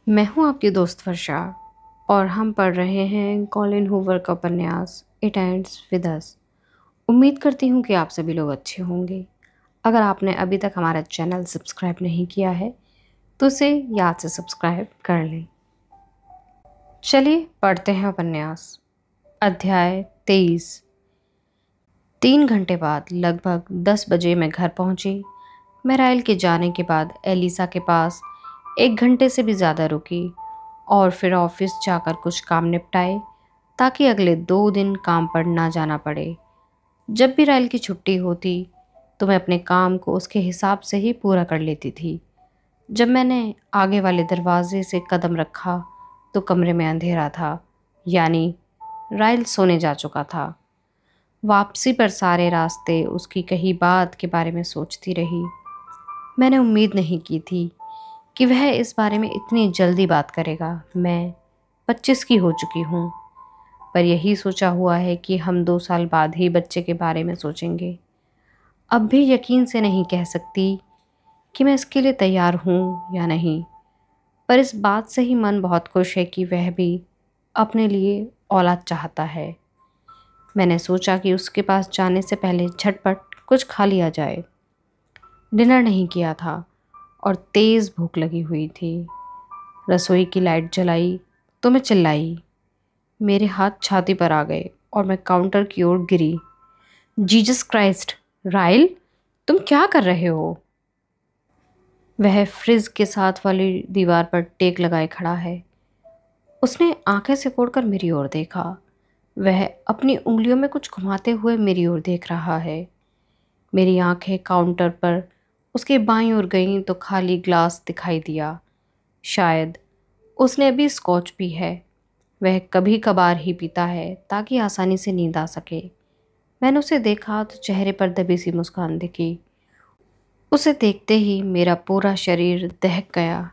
मैं हूँ आपकी दोस्त वर्षा और हम पढ़ रहे हैं कॉलिन हूवर का उपन्यास इट एंड्स विद अस। उम्मीद करती हूँ कि आप सभी लोग अच्छे होंगे। अगर आपने अभी तक हमारा चैनल सब्सक्राइब नहीं किया है तो उसे याद से सब्सक्राइब कर लें। चलिए पढ़ते हैं उपन्यास। अध्याय 23। 3 घंटे बाद लगभग 10 बजे मैं घर पहुंची। मैं राइल के जाने के बाद एलिसा के पास 1 घंटे से भी ज़्यादा रुकी और फिर ऑफिस जाकर कुछ काम निपटाए ताकि अगले 2 दिन काम पर ना जाना पड़े। जब भी राइल की छुट्टी होती तो मैं अपने काम को उसके हिसाब से ही पूरा कर लेती थी। जब मैंने आगे वाले दरवाजे से कदम रखा तो कमरे में अंधेरा था, यानी राइल सोने जा चुका था। वापसी पर सारे रास्ते उसकी कही बात के बारे में सोचती रही। मैंने उम्मीद नहीं की थी कि वह इस बारे में इतनी जल्दी बात करेगा। मैं 25 की हो चुकी हूँ, पर यही सोचा हुआ है कि हम 2 साल बाद ही बच्चे के बारे में सोचेंगे। अब भी यकीन से नहीं कह सकती कि मैं इसके लिए तैयार हूँ या नहीं, पर इस बात से ही मन बहुत खुश है कि वह भी अपने लिए औलाद चाहता है। मैंने सोचा कि उसके पास जाने से पहले झटपट कुछ खा लिया जाए। डिनर नहीं किया था और तेज़ भूख लगी हुई थी। रसोई की लाइट जलाई तो मैं चिल्लाई। मेरे हाथ छाती पर आ गए और मैं काउंटर की ओर गिरी। Jesus Christ! राइल, तुम क्या कर रहे हो? वह फ्रिज के साथ वाली दीवार पर टेक लगाए खड़ा है। उसने आंखें सिकोड़कर मेरी ओर देखा। वह अपनी उंगलियों में कुछ घुमाते हुए मेरी ओर देख रहा है। मेरी आंखें काउंटर पर उसके बाईं ओर गईं तो खाली ग्लास दिखाई दिया। शायद उसने अभी स्कॉच पी है। वह कभी कभार ही पीता है ताकि आसानी से नींद आ सके। मैंने उसे देखा तो चेहरे पर दबी सी मुस्कान दिखी। उसे देखते ही मेरा पूरा शरीर दहक गया।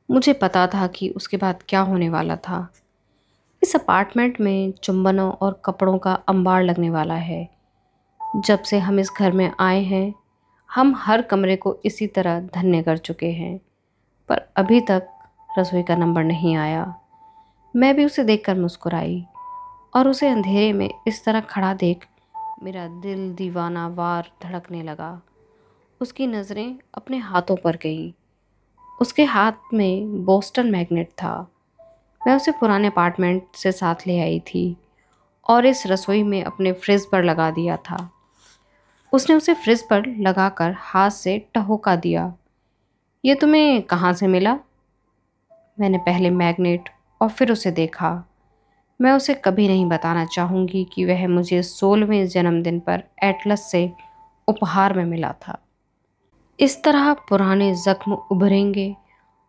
मुझे पता था कि उसके बाद क्या होने वाला था। इस अपार्टमेंट में चुंबनों और कपड़ों का अंबार लगने वाला है। जब से हम इस घर में आए हैं हम हर कमरे को इसी तरह धन्य कर चुके हैं, पर अभी तक रसोई का नंबर नहीं आया। मैं भी उसे देखकर मुस्कुराई और उसे अंधेरे में इस तरह खड़ा देख मेरा दिल दीवाना वार धड़कने लगा। उसकी नज़रें अपने हाथों पर गईं। उसके हाथ में बोस्टन मैग्नेट था। मैं उसे पुराने अपार्टमेंट से साथ ले आई थी और इस रसोई में अपने फ्रिज पर लगा दिया था। उसने उसे फ्रिज पर लगाकर हाथ से टहोका दिया। ये तुम्हें कहाँ से मिला? मैंने पहले मैग्नेट और फिर उसे देखा। मैं उसे कभी नहीं बताना चाहूँगी कि वह मुझे 16वें जन्मदिन पर एटलस से उपहार में मिला था। इस तरह पुराने जख्म उभरेंगे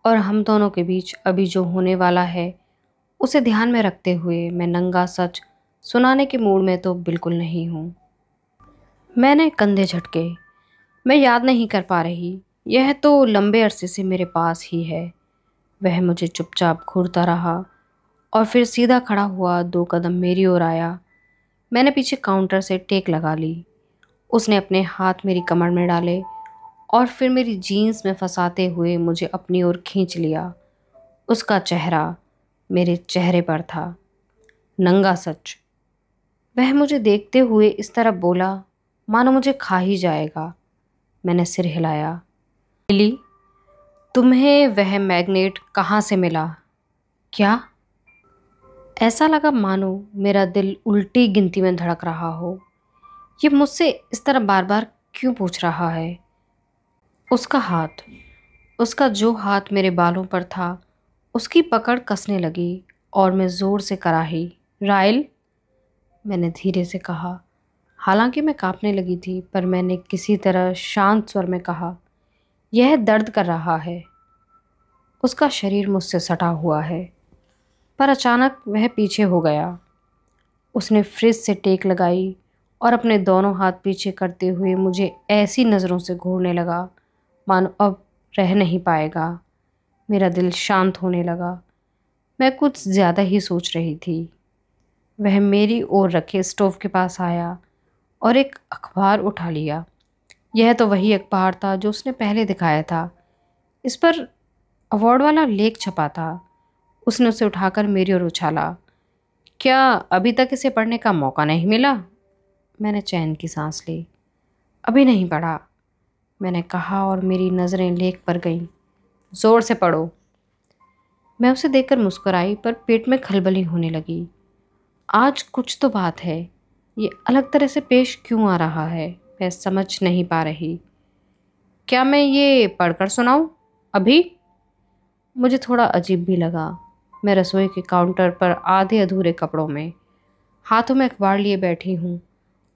और हम दोनों के बीच अभी जो होने वाला है उसे ध्यान में रखते हुए मैं नंगा सच सुनाने के मूड में तो बिल्कुल नहीं हूँ। मैंने कंधे झटके। मैं याद नहीं कर पा रही। यह तो लंबे अरसे से मेरे पास ही है। वह मुझे चुपचाप घूरता रहा और फिर सीधा खड़ा हुआ 2 कदम मेरी ओर आया। मैंने पीछे काउंटर से टेक लगा ली। उसने अपने हाथ मेरी कमर में डाले और फिर मेरी जीन्स में फंसाते हुए मुझे अपनी ओर खींच लिया। उसका चेहरा मेरे चेहरे पर था। नंगा सच। वह मुझे देखते हुए इस तरह बोला मानो मुझे खा ही जाएगा। मैंने सिर हिलाया। लिली, तुम्हें वह मैग्नेट कहाँ से मिला? क्या? ऐसा लगा मानो मेरा दिल उल्टी गिनती में धड़क रहा हो। ये मुझसे इस तरह बार बार क्यों पूछ रहा है? उसका हाथ, उसका जो हाथ मेरे बालों पर था, उसकी पकड़ कसने लगी और मैं जोर से कराही। राइल, मैंने धीरे से कहा। हालांकि मैं कांपने लगी थी, पर मैंने किसी तरह शांत स्वर में कहा, यह दर्द कर रहा है। उसका शरीर मुझसे सटा हुआ है। पर अचानक वह पीछे हो गया। उसने फ्रिज से टेक लगाई और अपने दोनों हाथ पीछे करते हुए मुझे ऐसी नज़रों से घूरने लगा मानो अब रह नहीं पाएगा। मेरा दिल शांत होने लगा। मैं कुछ ज़्यादा ही सोच रही थी। वह मेरी ओर रखे स्टोव के पास आया और एक अखबार उठा लिया। यह तो वही अखबार था जो उसने पहले दिखाया था। इस पर अवार्ड वाला लेख छपा था। उसने उसे उठाकर मेरी ओर उछाला। क्या अभी तक इसे पढ़ने का मौका नहीं मिला? मैंने चैन की सांस ली। अभी नहीं पढ़ा, मैंने कहा और मेरी नज़रें लेख पर गईं। जोर से पढ़ो। मैं उसे देखकर मुस्कुराई पर पेट में खलबली होने लगी। आज कुछ तो बात है, ये अलग तरह से पेश क्यों आ रहा है, मैं समझ नहीं पा रही। क्या मैं ये पढ़कर सुनाऊं अभी? मुझे थोड़ा अजीब भी लगा। मैं रसोई के काउंटर पर आधे अधूरे कपड़ों में हाथों में अखबार लिए बैठी हूँ।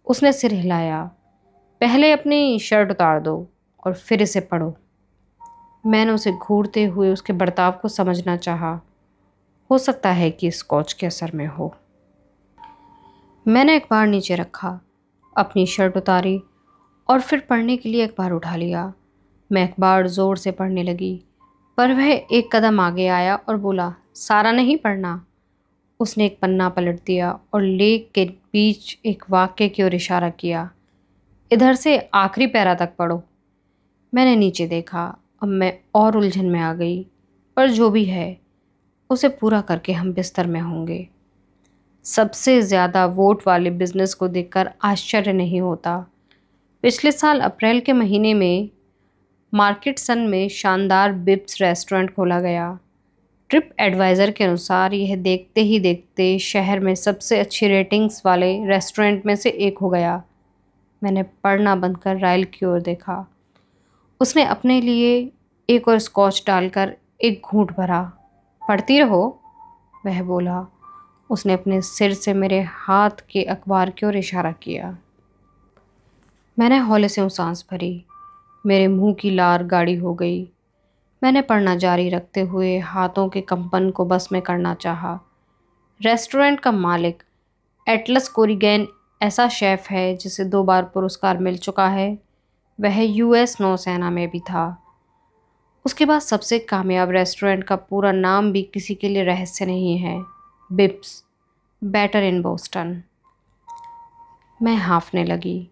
उसने सिर हिलाया। पहले अपनी शर्ट उतार दो और फिर इसे पढ़ो। मैंने उसे घूरते हुए उसके बर्ताव को समझना चाहा। हो सकता है कि स्कॉच के असर में हो। मैंने अखबार नीचे रखा, अपनी शर्ट उतारी और फिर पढ़ने के लिए अखबार उठा लिया। मैं अखबार ज़ोर से पढ़ने लगी, पर वह एक कदम आगे आया और बोला, सारा नहीं पढ़ना। उसने एक पन्ना पलट दिया और लेख के बीच एक वाक्य की ओर इशारा किया। इधर से आखिरी पैरा तक पढ़ो। मैंने नीचे देखा। अब मैं और उलझन में आ गई, पर जो भी है उसे पूरा करके हम बिस्तर में होंगे। सबसे ज़्यादा वोट वाले बिजनेस को देखकर आश्चर्य नहीं होता। पिछले साल अप्रैल के महीने में मार्केट सन में शानदार बिब्स रेस्टोरेंट खोला गया। ट्रिप एडवाइज़र के अनुसार यह देखते ही देखते शहर में सबसे अच्छी रेटिंग्स वाले रेस्टोरेंट में से एक हो गया। मैंने पढ़ना बंद कर राइल की ओर देखा। उसने अपने लिए एक और स्कॉच डालकर एक घूंट भरा। पढ़ती रहो, वह बोला। उसने अपने सिर से मेरे हाथ के अखबार की ओर इशारा किया। मैंने हौले से सांस भरी। मेरे मुंह की लार गाढ़ी हो गई। मैंने पढ़ना जारी रखते हुए हाथों के कंपन को बस में करना चाहा। रेस्टोरेंट का मालिक एटलस कोरिगेन ऐसा शेफ है जिसे 2 बार पुरस्कार मिल चुका है। वह यूएस नौसेना में भी था। उसके बाद सबसे कामयाब रेस्टोरेंट का पूरा नाम भी किसी के लिए रहस्य नहीं है। Bibs, better in Boston. मैं हाँफने लगी।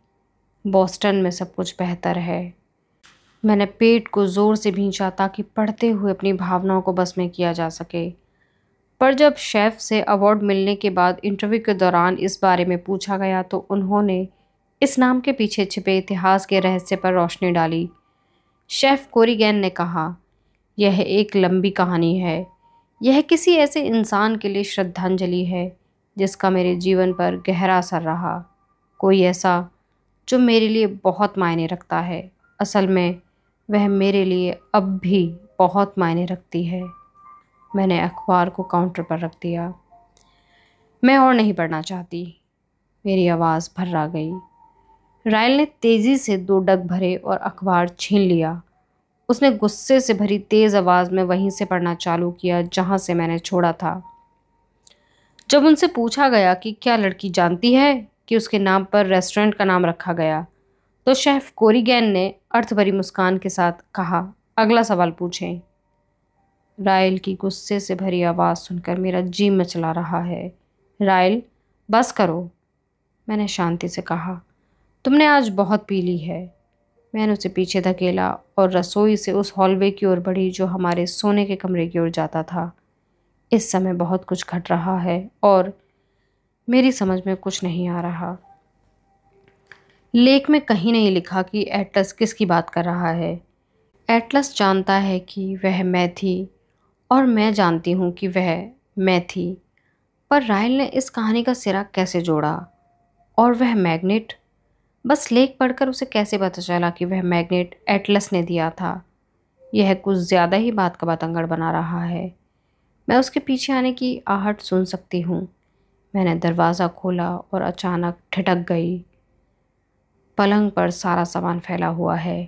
बोस्टन में सब कुछ बेहतर है। मैंने पेट को ज़ोर से भींचा ताकि पढ़ते हुए अपनी भावनाओं को बस में किया जा सके। पर जब शेफ से अवार्ड मिलने के बाद इंटरव्यू के दौरान इस बारे में पूछा गया तो उन्होंने इस नाम के पीछे छिपे इतिहास के रहस्य पर रोशनी डाली। शेफ कोरिगेन ने कहा, यह एक लंबी कहानी है। यह किसी ऐसे इंसान के लिए श्रद्धांजलि है जिसका मेरे जीवन पर गहरा असर रहा। कोई ऐसा जो मेरे लिए बहुत मायने रखता है। असल में वह मेरे लिए अब भी बहुत मायने रखती है। मैंने अखबार को काउंटर पर रख दिया। मैं और नहीं पढ़ना चाहती। मेरी आवाज़ भर्रा गई। रायल ने तेज़ी से 2 डग भरे और अखबार छीन लिया। उसने गुस्से से भरी तेज़ आवाज़ में वहीं से पढ़ना चालू किया जहाँ से मैंने छोड़ा था। जब उनसे पूछा गया कि क्या लड़की जानती है कि उसके नाम पर रेस्टोरेंट का नाम रखा गया, तो शेफ कोरिगेन ने अर्थभरी मुस्कान के साथ कहा, अगला सवाल पूछें। रायल की गुस्से से भरी आवाज़ सुनकर मेरा जी मचला रहा है। रायल, बस करो, मैंने शांति से कहा। तुमने आज बहुत पी ली है। मैंने उसे पीछे धकेला और रसोई से उस हॉलवे की ओर बढ़ी जो हमारे सोने के कमरे की ओर जाता था। इस समय बहुत कुछ घट रहा है और मेरी समझ में कुछ नहीं आ रहा। लेख में कहीं नहीं लिखा कि एटलस किसकी बात कर रहा है। एटलस जानता है कि वह मैं थी और मैं जानती हूँ कि वह मैं थी, पर रायल ने इस कहानी का सिरा कैसे जोड़ा? और वह मैग्नेट, बस लेख पढ़कर उसे कैसे पता चला कि वह मैग्नेट एटलस ने दिया था? यह कुछ ज़्यादा ही बात का बतंगड़ बना रहा है। मैं उसके पीछे आने की आहट सुन सकती हूँ। मैंने दरवाज़ा खोला और अचानक ठिठक गई। पलंग पर सारा सामान फैला हुआ है।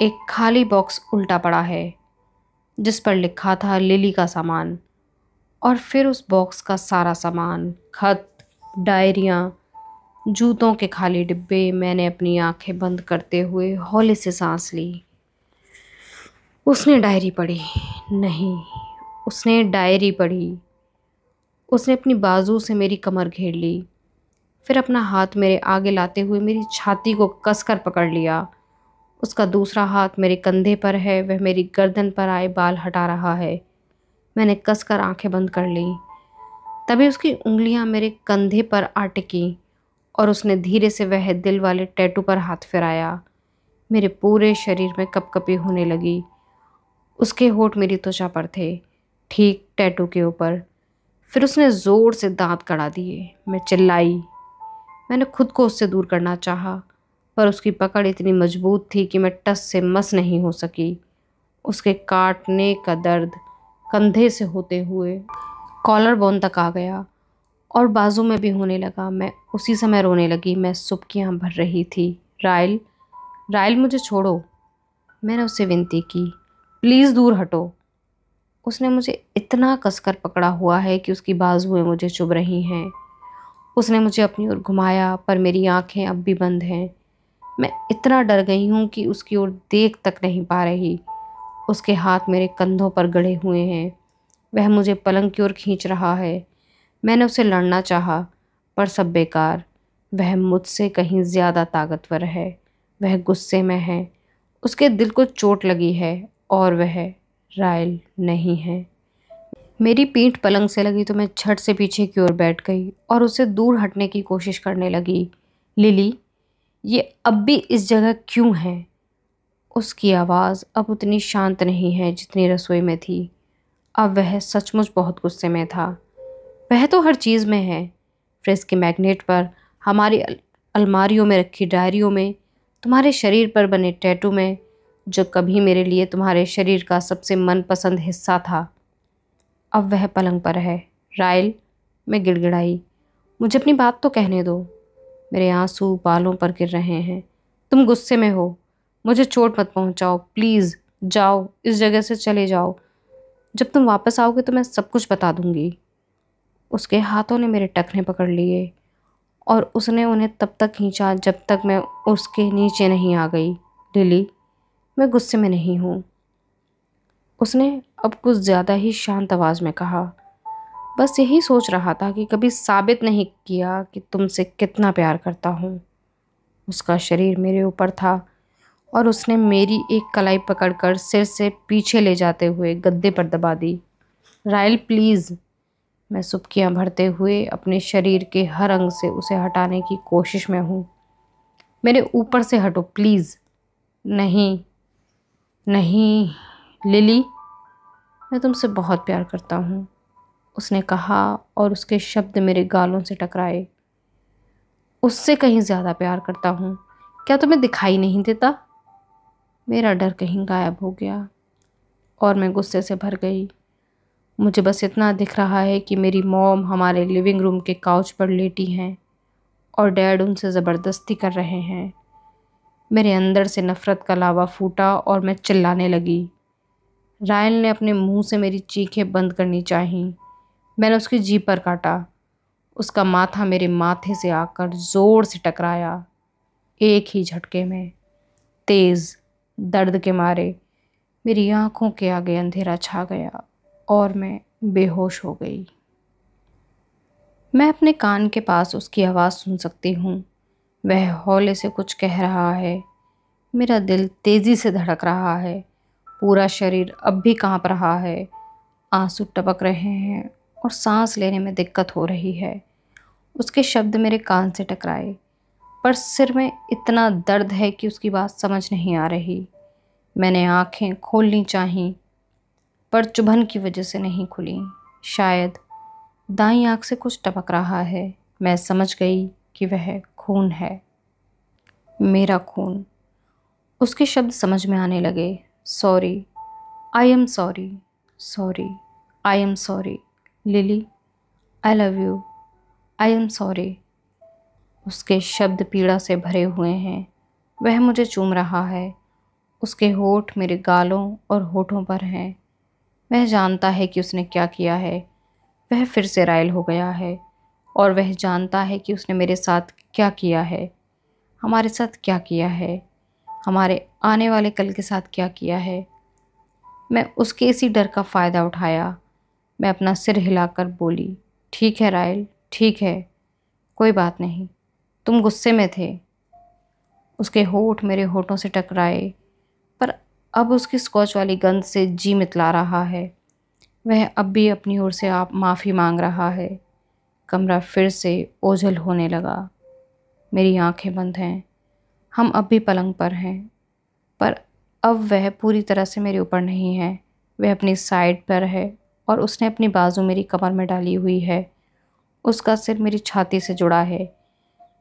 एक खाली बॉक्स उल्टा पड़ा है जिस पर लिखा था लिली का सामान, और फिर उस बॉक्स का सारा सामान, खत, डायरियाँ, जूतों के खाली डिब्बे। मैंने अपनी आंखें बंद करते हुए हौले से सांस ली। उसने डायरी पढ़ी। नहीं, उसने डायरी पढ़ी। उसने अपनी बाजू से मेरी कमर घेर ली, फिर अपना हाथ मेरे आगे लाते हुए मेरी छाती को कसकर पकड़ लिया उसका दूसरा हाथ मेरे कंधे पर है, वह मेरी गर्दन पर आए बाल हटा रहा है। मैंने कसकर आंखें बंद कर ली। तभी उसकी उंगलियां मेरे कंधे पर आ टिकी और उसने धीरे से वह दिल वाले टैटू पर हाथ फिराया। मेरे पूरे शरीर में कपकपी होने लगी। उसके होंठ मेरी त्वचा पर थे, ठीक टैटू के ऊपर। फिर उसने जोर से दांत कड़ा दिए। मैं चिल्लाई। मैंने खुद को उससे दूर करना चाहा, पर उसकी पकड़ इतनी मजबूत थी कि मैं टस से मस नहीं हो सकी। उसके काटने का दर्द कंधे से होते हुए कॉलर बोन तक आ गया और बाजू में भी होने लगा। मैं उसी समय रोने लगी। मैं सुबकियां भर रही थी। राइल, राइल मुझे छोड़ो, मैंने उससे विनती की। प्लीज़ दूर हटो। उसने मुझे इतना कसकर पकड़ा हुआ है कि उसकी बाजुएं मुझे चुभ रही हैं। उसने मुझे अपनी ओर घुमाया, पर मेरी आंखें अब भी बंद हैं। मैं इतना डर गई हूँ कि उसकी ओर देख तक नहीं पा रही। उसके हाथ मेरे कंधों पर गड़े हुए हैं। वह मुझे पलंग की ओर खींच रहा है। मैंने उसे लड़ना चाहा, पर सब बेकार। वह मुझसे कहीं ज़्यादा ताकतवर है। वह गुस्से में है। उसके दिल को चोट लगी है और वह राइल नहीं है। मेरी पीठ पलंग से लगी तो मैं झट से पीछे की ओर बैठ गई और उससे दूर हटने की कोशिश करने लगी। लिली, ये अब भी इस जगह क्यों है? उसकी आवाज़ अब उतनी शांत नहीं है जितनी रसोई में थी। अब वह सचमुच बहुत गुस्से में था। वह तो हर चीज़ में है। फ्रिज के मैग्नेट पर, हमारी अलमारियों में रखी डायरियों में, तुम्हारे शरीर पर बने टैटू में, जो कभी मेरे लिए तुम्हारे शरीर का सबसे मनपसंद हिस्सा था। अब वह पलंग पर है। राइल, मैं गिड़गिड़ाई, मुझे अपनी बात तो कहने दो। मेरे आंसू बालों पर गिर रहे हैं। तुम गुस्से में हो, मुझे चोट मत पहुंचाओ, प्लीज़ जाओ, इस जगह से चले जाओ। जब तुम वापस आओगे तो मैं सब कुछ बता दूंगी। उसके हाथों ने मेरे टखने पकड़ लिए और उसने उन्हें तब तक खींचा जब तक मैं उसके नीचे नहीं आ गई। लिली, मैं गुस्से में नहीं हूँ, उसने अब कुछ ज़्यादा ही शांत आवाज़ में कहा। बस यही सोच रहा था कि कभी साबित नहीं किया कि तुमसे कितना प्यार करता हूँ। उसका शरीर मेरे ऊपर था और उसने मेरी एक कलाई पकड़कर सिर से पीछे ले जाते हुए गद्दे पर दबा दी। राइल प्लीज़, मैं सुबकियां भरते हुए अपने शरीर के हर अंग से उसे हटाने की कोशिश में हूँ। मेरे ऊपर से हटो प्लीज़। नहीं, नहीं लिली, मैं तुमसे बहुत प्यार करता हूँ, उसने कहा और उसके शब्द मेरे गालों से टकराए। उससे कहीं ज़्यादा प्यार करता हूँ। क्या तुम्हें दिखाई नहीं देता? मेरा डर कहीं गायब हो गया और मैं गुस्से से भर गई। मुझे बस इतना दिख रहा है कि मेरी मॉम हमारे लिविंग रूम के काउच पर लेटी हैं और डैड उनसे ज़बरदस्ती कर रहे हैं। मेरे अंदर से नफ़रत का लावा फूटा और मैं चिल्लाने लगी। रायल ने अपने मुंह से मेरी चीखें बंद करनी चाहीं। मैंने उसकी जीभ पर काटा। उसका माथा मेरे माथे से आकर ज़ोर से टकराया। एक ही झटके में, तेज़ दर्द के मारे मेरी आंखों के आगे अंधेरा छा गया और मैं बेहोश हो गई। मैं अपने कान के पास उसकी आवाज़ सुन सकती हूँ। वह हौले से कुछ कह रहा है। मेरा दिल तेज़ी से धड़क रहा है। पूरा शरीर अब भी कांप रहा है। आंसू टपक रहे हैं और सांस लेने में दिक्कत हो रही है। उसके शब्द मेरे कान से टकराए, पर सिर में इतना दर्द है कि उसकी बात समझ नहीं आ रही। मैंने आंखें खोलनी चाहीं, पर चुभन की वजह से नहीं खुली। शायद दाईं आंख से कुछ टपक रहा है। मैं समझ गई कि वह खून है, मेरा खून। उसके शब्द समझ में आने लगे। Sorry, I am sorry, sorry, I am sorry lily, I love you, I am sorry. उसके शब्द पीड़ा से भरे हुए हैं। वह मुझे चूम रहा है। उसके होठ मेरे गालों और होठों पर हैं। वह जानता है कि उसने क्या किया है। वह फिर से रायल हो गया है और वह जानता है कि उसने मेरे साथ क्या किया है, हमारे साथ क्या किया है, हमारे आने वाले कल के साथ क्या किया है। मैं उसके इसी डर का फ़ायदा उठाया। मैं अपना सिर हिलाकर बोली, ठीक है रायल, ठीक है, कोई बात नहीं, तुम गुस्से में थे। उसके होंठ मेरे होठों से टकराए, पर अब उसकी स्कॉच वाली गंध से जी मितला रहा है। वह अब भी अपनी ओर से आप माफ़ी मांग रहा है। कमरा फिर से ओझल होने लगा। मेरी आंखें बंद हैं। हम अब भी पलंग पर हैं, पर अब वह पूरी तरह से मेरे ऊपर नहीं है। वह अपनी साइड पर है और उसने अपनी बाजू मेरी कमर में डाली हुई है। उसका सिर मेरी छाती से जुड़ा है।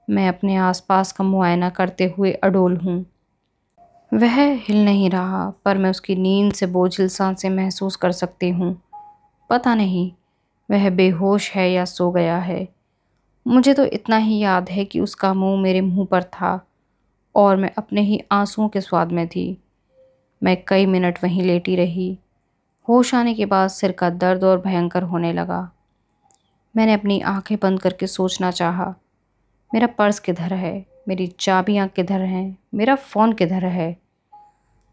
मैं अपने आसपास का मुआयना करते हुए अडोल हूँ। वह हिल नहीं रहा, पर मैं उसकी नींद से बोझिल सांसें महसूस कर सकती हूँ। पता नहीं वह बेहोश है या सो गया है। मुझे तो इतना ही याद है कि उसका मुंह मेरे मुंह पर था और मैं अपने ही आंसुओं के स्वाद में थी। मैं कई मिनट वहीं लेटी रही। होश आने के बाद सिर का दर्द और भयंकर होने लगा। मैंने अपनी आंखें बंद करके सोचना चाहा। मेरा पर्स किधर है? मेरी चाबियां किधर हैं? मेरा फ़ोन किधर है?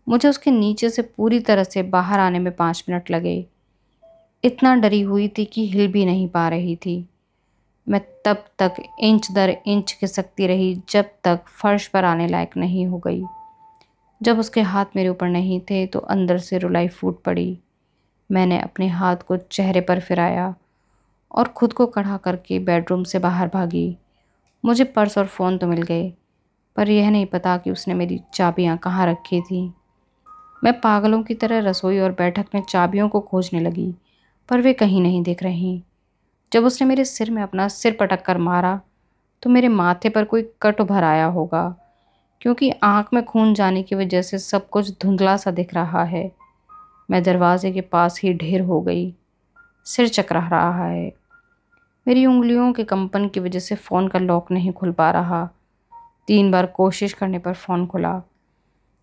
मुझे उसके नीचे से पूरी तरह से बाहर आने में 5 मिनट लगे। इतना डरी हुई थी कि हिल भी नहीं पा रही थी। मैं तब तक इंच दर इंच खिसकती रही जब तक फर्श पर आने लायक नहीं हो गई। जब उसके हाथ मेरे ऊपर नहीं थे तो अंदर से रुलाई फूट पड़ी। मैंने अपने हाथ को चेहरे पर फिराया और खुद को खड़ा करके बेडरूम से बाहर भागी। मुझे पर्स और फ़ोन तो मिल गए, पर यह नहीं पता कि उसने मेरी चाबियां कहाँ रखी थी। मैं पागलों की तरह रसोई और बैठक में चाबियों को खोजने लगी, पर वे कहीं नहीं दिख रहीं। जब उसने मेरे सिर में अपना सिर पटक कर मारा तो मेरे माथे पर कोई कट उभर आया होगा, क्योंकि आंख में खून जाने की वजह से सब कुछ धुंधला सा दिख रहा है। मैं दरवाजे के पास ही ढेर हो गई। सिर चकरा रहा है। मेरी उंगलियों के कंपन की वजह से फ़ोन का लॉक नहीं खुल पा रहा। 3 बार कोशिश करने पर फ़ोन खुला।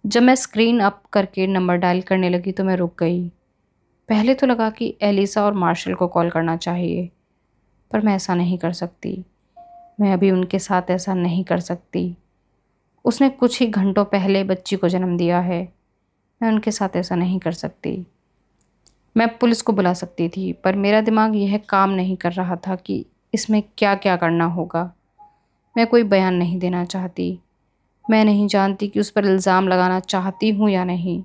जब मैं स्क्रीन अप करके नंबर डायल करने लगी तो मैं रुक गई। पहले तो लगा कि एलिसा और मार्शल को कॉल करना चाहिए, पर मैं ऐसा नहीं कर सकती। मैं अभी उनके साथ ऐसा नहीं कर सकती। उसने कुछ ही घंटों पहले बच्ची को जन्म दिया है। मैं उनके साथ ऐसा नहीं कर सकती। मैं पुलिस को बुला सकती थी, पर मेरा दिमाग यह काम नहीं कर रहा था कि इसमें क्या क्या करना होगा। मैं कोई बयान नहीं देना चाहती। मैं नहीं जानती कि उस पर इल्ज़ाम लगाना चाहती हूँ या नहीं।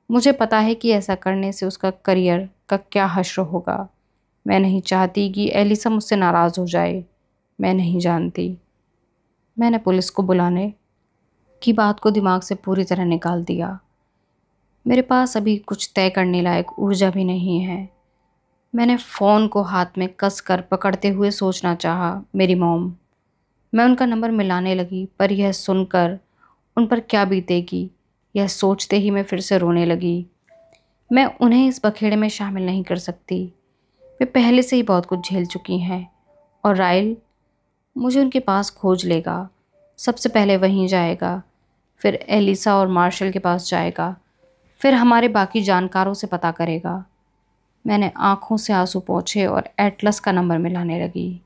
मुझे पता है कि ऐसा करने से उसका करियर का क्या हश्र होगा। मैं नहीं चाहती कि एलिसा मुझसे नाराज़ हो जाए। मैं नहीं जानती। मैंने पुलिस को बुलाने की बात को दिमाग से पूरी तरह निकाल दिया। मेरे पास अभी कुछ तय करने लायक ऊर्जा भी नहीं है। मैंने फ़ोन को हाथ में कस कर पकड़ते हुए सोचना चाहा, मेरी मॉम। मैं उनका नंबर मिलाने लगी, पर यह सुनकर उन पर क्या बीतेगी, यह सोचते ही मैं फिर से रोने लगी। मैं उन्हें इस बखेड़े में शामिल नहीं कर सकती। वे पहले से ही बहुत कुछ झेल चुकी हैं, और राइल मुझे उनके पास खोज लेगा। सबसे पहले वहीं जाएगा, फिर एलिसा और मार्शल के पास जाएगा, फिर हमारे बाकी जानकारों से पता करेगा। मैंने आंखों से आंसू पोंछे और एटलस का नंबर मिलाने लगी।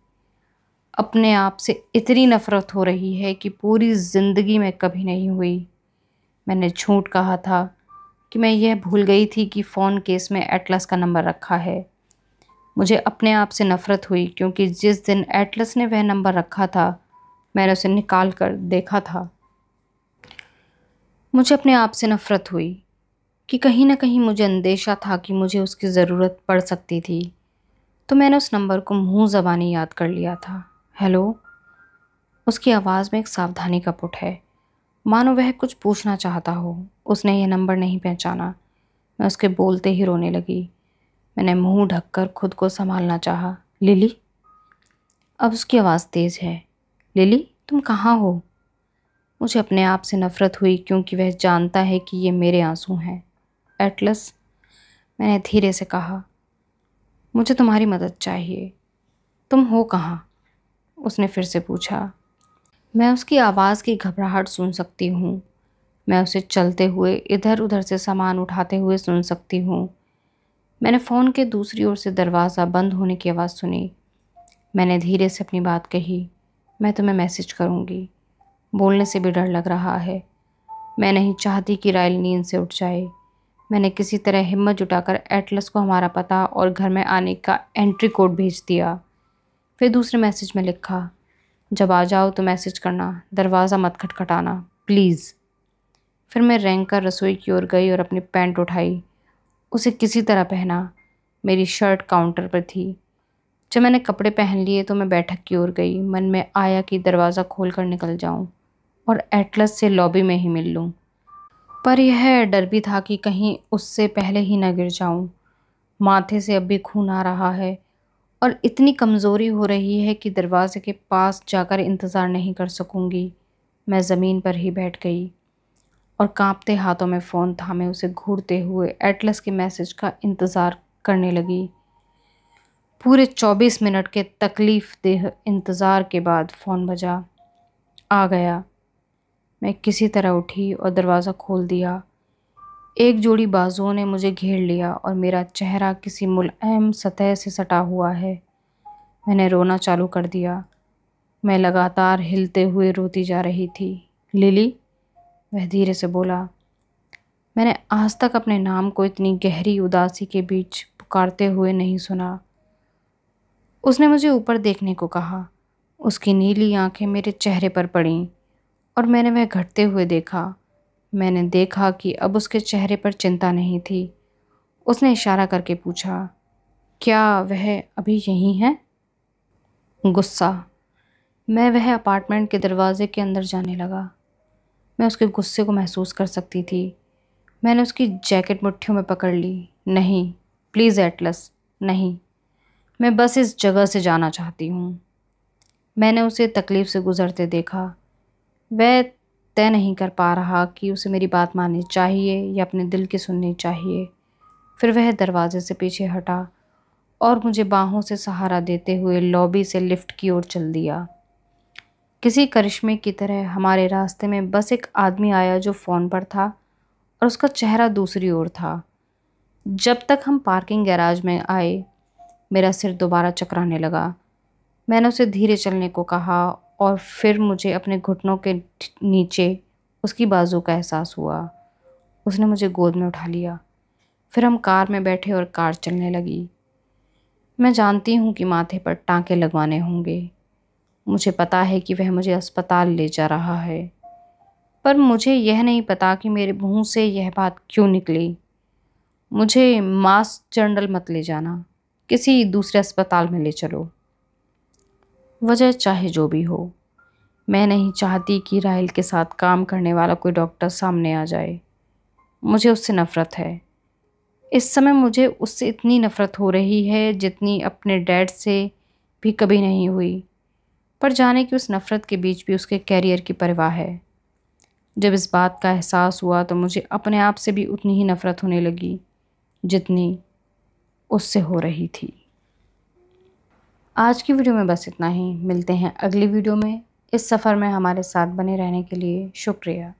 अपने आप से इतनी नफरत हो रही है कि पूरी ज़िंदगी में कभी नहीं हुई। मैंने झूठ कहा था कि मैं यह भूल गई थी कि फ़ोन केस में एटलस का नंबर रखा है। मुझे अपने आप से नफ़रत हुई, क्योंकि जिस दिन एटलस ने वह नंबर रखा था मैंने उसे निकाल कर देखा था। मुझे अपने आप से नफ़रत हुई कि कहीं ना कहीं मुझे अंदेशा था कि मुझे उसकी ज़रूरत पड़ सकती थी। तो मैंने उस नंबर को मुंह ज़बानी याद कर लिया था। हेलो। उसकी आवाज़ में एक सावधानी का पुट है, मानो वह कुछ पूछना चाहता हो। उसने यह नंबर नहीं पहचाना। मैं उसके बोलते ही रोने लगी। मैंने मुंह ढककर खुद को संभालना चाहा। लिली। अब उसकी आवाज़ तेज़ है। लिली, तुम कहाँ हो? मुझे अपने आप से नफ़रत हुई, क्योंकि वह जानता है कि ये मेरे आंसू हैं। एटलस, मैंने धीरे से कहा, मुझे तुम्हारी मदद चाहिए। तुम हो कहाँ? उसने फिर से पूछा। मैं उसकी आवाज़ की घबराहट सुन सकती हूँ। मैं उसे चलते हुए, इधर उधर से सामान उठाते हुए सुन सकती हूँ। मैंने फ़ोन के दूसरी ओर से दरवाज़ा बंद होने की आवाज़ सुनी। मैंने धीरे से अपनी बात कही, मैं तुम्हें मैसेज करूँगी। बोलने से भी डर लग रहा है। मैं नहीं चाहती कि राइल नींद से उठ जाए। मैंने किसी तरह हिम्मत जुटाकर एटलस को हमारा पता और घर में आने का एंट्री कोड भेज दिया। फिर दूसरे मैसेज में लिखा, जब आ जाओ तो मैसेज करना, दरवाज़ा मत खटखटाना। प्लीज़। फिर मैं रेंग कर रसोई की ओर गई और अपनी पैंट उठाई, उसे किसी तरह पहना। मेरी शर्ट काउंटर पर थी। जब मैंने कपड़े पहन लिए तो मैं बैठक की ओर गई। मन में आया कि दरवाज़ा खोल कर निकल जाऊं और एटलस से लॉबी में ही मिल लूं, पर यह डर भी था कि कहीं उससे पहले ही न गिर जाऊं। माथे से अब भी खून आ रहा है और इतनी कमज़ोरी हो रही है कि दरवाजे के पास जाकर इंतज़ार नहीं कर सकूंगी। मैं ज़मीन पर ही बैठ गई और कांपते हाथों में फ़ोन थामे उसे घूरते हुए एटलस के मैसेज का इंतज़ार करने लगी। पूरे 24 मिनट के तकलीफ़ देह इंतज़ार के बाद फ़ोन बजा। आ गया। मैं किसी तरह उठी और दरवाज़ा खोल दिया। एक जोड़ी बाजुओं ने मुझे घेर लिया और मेरा चेहरा किसी मुलायम सतह से सटा हुआ है। मैंने रोना चालू कर दिया। मैं लगातार हिलते हुए रोती जा रही थी। लिली, वह धीरे से बोला। मैंने आज तक अपने नाम को इतनी गहरी उदासी के बीच पुकारते हुए नहीं सुना। उसने मुझे ऊपर देखने को कहा। उसकी नीली आंखें मेरे चेहरे पर पड़ीं और मैंने वह घटते हुए देखा। मैंने देखा कि अब उसके चेहरे पर चिंता नहीं थी। उसने इशारा करके पूछा, क्या वह अभी यहीं है? गुस्सा। मैं वह अपार्टमेंट के दरवाजे के अंदर जाने लगा। मैं उसके गुस्से को महसूस कर सकती थी। मैंने उसकी जैकेट मुट्ठियों में पकड़ ली। नहीं, प्लीज़ एटलस, नहीं। मैं बस इस जगह से जाना चाहती हूँ। मैंने उसे तकलीफ़ से गुजरते देखा। वह तय नहीं कर पा रहा कि उसे मेरी बात माननी चाहिए या अपने दिल की सुननी चाहिए। फिर वह दरवाजे से पीछे हटा और मुझे बाहों से सहारा देते हुए लॉबी से लिफ्ट की ओर चल दिया। किसी करिश्मे की तरह हमारे रास्ते में बस एक आदमी आया जो फ़ोन पर था और उसका चेहरा दूसरी ओर था। जब तक हम पार्किंग गैराज में आए, मेरा सिर दोबारा चकराने लगा। मैंने उसे धीरे चलने को कहा और फिर मुझे अपने घुटनों के नीचे उसकी बाजू का एहसास हुआ। उसने मुझे गोद में उठा लिया। फिर हम कार में बैठे और कार चलने लगी। मैं जानती हूँ कि माथे पर टाँके लगवाने होंगे। मुझे पता है कि वह मुझे अस्पताल ले जा रहा है, पर मुझे यह नहीं पता कि मेरे मुंह से यह बात क्यों निकली। मुझे मास जनरल मत ले जाना, किसी दूसरे अस्पताल में ले चलो। वजह चाहे जो भी हो, मैं नहीं चाहती कि राहिल के साथ काम करने वाला कोई डॉक्टर सामने आ जाए। मुझे उससे नफ़रत है। इस समय मुझे उससे इतनी नफ़रत हो रही है जितनी अपने डैड से भी कभी नहीं हुई। पर जाने कि उस नफ़रत के बीच भी उसके कैरियर की परवाह है। जब इस बात का एहसास हुआ तो मुझे अपने आप से भी उतनी ही नफ़रत होने लगी जितनी उससे हो रही थी। आज की वीडियो में बस इतना ही। मिलते हैं अगली वीडियो में। इस सफ़र में हमारे साथ बने रहने के लिए शुक्रिया।